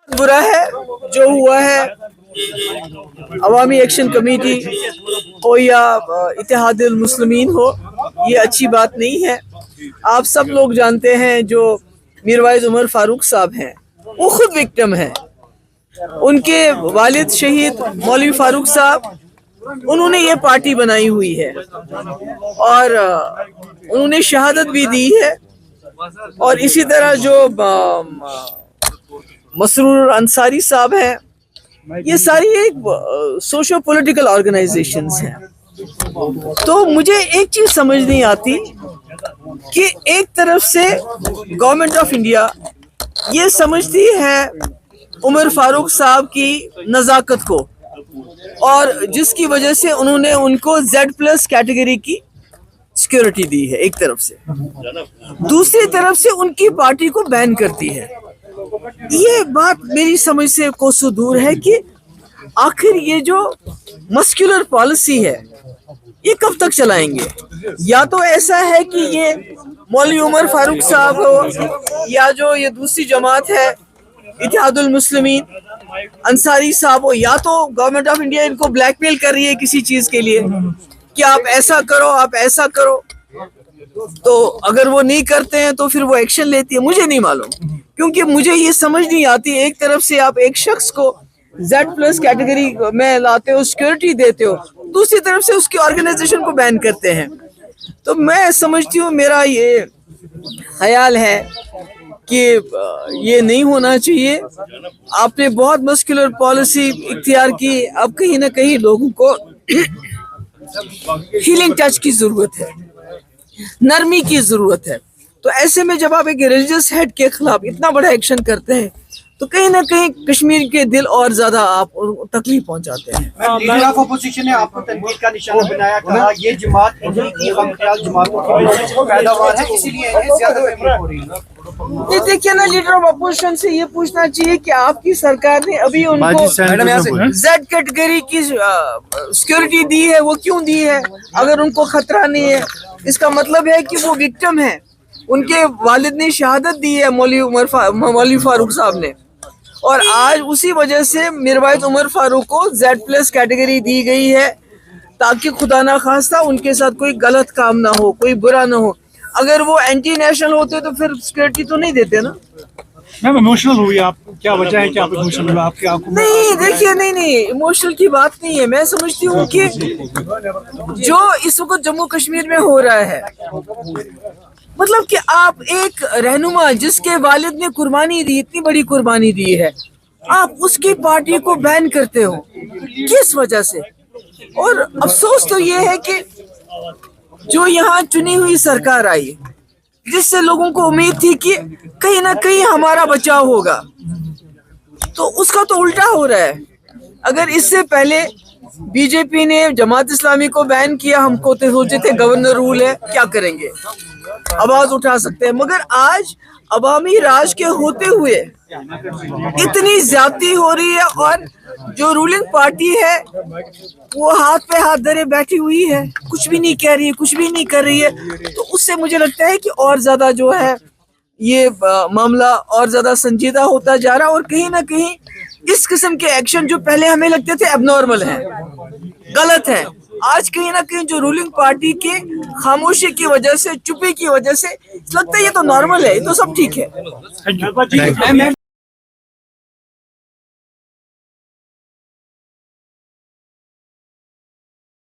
बुरा है जो हुआ है। अवामी एक्शन कमेटी हो या इत्तेहादुल मुस्लिमीन हो, ये अच्छी बात नहीं है। आप सब लोग जानते हैं जो मीरवाइज उमर फारूक साहब हैं, वो खुद विक्टिम हैं। उनके वालिद शहीद मौलवी फारूक साहब, उन्होंने ये पार्टी बनाई हुई है और उन्होंने शहादत भी दी है। और इसी तरह जो मसरूर अंसारी साहब हैं, ये सारी एक सोशो पॉलिटिकल ऑर्गेनाइजेशंस हैं। तो मुझे एक चीज समझ नहीं आती कि एक तरफ से गवर्नमेंट ऑफ इंडिया ये समझती है उमर फारूक साहब की नज़ाकत को, और जिसकी वजह से उन्होंने उनको Z+ कैटेगरी की सिक्योरिटी दी है एक तरफ से, दूसरी तरफ से उनकी पार्टी को बैन करती है। ये बात मेरी समझ से कोसों दूर है कि आखिर ये जो मस्कुलर पॉलिसी है ये कब तक चलाएंगे। या तो ऐसा है कि ये मौलवी उमर फारूक साहब हो या जो ये दूसरी जमात है इत्तेहादुल मुस्लिमीन अंसारी साहब हो, या तो गवर्नमेंट ऑफ इंडिया इनको ब्लैकमेल कर रही है किसी चीज के लिए कि आप ऐसा करो, आप ऐसा करो। तो अगर वो नहीं करते हैं तो फिर वो एक्शन लेती है। मुझे नहीं मालूम, क्योंकि मुझे ये समझ नहीं आती। एक तरफ से आप एक शख्स को Z+ कैटेगरी में लाते हो, सिक्योरिटी देते हो, दूसरी तरफ से उसकी ऑर्गेनाइजेशन को बैन करते हैं। तो मैं समझती हूँ, मेरा ये ख्याल है कि ये नहीं होना चाहिए। आपने बहुत मस्कुलर पॉलिसी इख्तियार की, अब कहीं ना कहीं लोगों को हीलिंग टच की जरूरत है, नरमी की जरूरत है। तो ऐसे में जब आप एक रिलीजियस हेड के खिलाफ इतना बड़ा एक्शन करते हैं तो कहीं ना कहीं कश्मीर के दिल और ज्यादा आप तकलीफ पहुंचाते हैं। लीडर ऑफ अपोजिशन ने आपको तनकीद का निशाना बनाया, कहा ये जमात इन्हीं की गमख्याल जमातों की पैदावार है, इसीलिए ज्यादा तकलीफ हो रही है। ये देखिए ना, लीडर ऑफ अपोजिशन से ये पूछना चाहिए कि आपकी सरकार ने अभी उनको Z कैटेगरी की सिक्योरिटी दी है, वो क्यों दी है? अगर उनको खतरा नहीं है, इसका मतलब है कि वो विक्टिम है। उनके वालिद ने शहादत दी है मौलवी फारूक साहब ने, और आज उसी वजह से मीरवाइज उमर फारूक को Z+ कैटेगरी दी गई है ताकि खुदा ना खास्ता उनके साथ कोई गलत काम ना हो, कोई बुरा ना हो। अगर वो एंटी नेशनल होते तो फिर सिक्योरिटी तो नहीं देते ना। मैम इमोशनल हुई आप, क्या वजह है कि आप इमोशनल हुए? आपको नहीं, देखिए, नहीं इमोशनल की बात नहीं है। मैं समझती हूँ कि जो इस वक्त जम्मू कश्मीर में हो रहा है, मतलब कि आप एक रहनुमा जिसके वालिद ने कुर्बानी दी, इतनी बड़ी कुर्बानी दी है, आप उसकी पार्टी को बैन करते हो, किस वजह से? और अफसोस तो ये है कि जो यहाँ चुनी हुई सरकार आई, जिससे लोगों को उम्मीद थी कि कहीं ना कहीं हमारा बचाव होगा, तो उसका तो उल्टा हो रहा है। अगर इससे पहले बीजेपी ने जमात इस्लामी को बैन किया, हमको तो सोचे थे गवर्नर रूल है, क्या करेंगे, आवाज उठा सकते हैं। मगर आज अवामी राज के होते हुए इतनी ज्यादती हो रही है और जो रूलिंग पार्टी है वो हाथ पे हाथ धरे बैठी हुई है, कुछ भी नहीं कह रही है, कुछ भी नहीं कर रही है। तो उससे मुझे लगता है कि और ज्यादा जो है ये मामला और ज्यादा संजीदा होता जा रहा है, और कहीं ना कहीं इस किस्म के एक्शन जो पहले हमें लगते थे एबनॉर्मल है, गलत है, आज कहीं ना कहीं जो रूलिंग पार्टी के खामोशी की वजह से, चुप्पी की वजह से लगता है ये तो नॉर्मल है, ये तो सब ठीक है।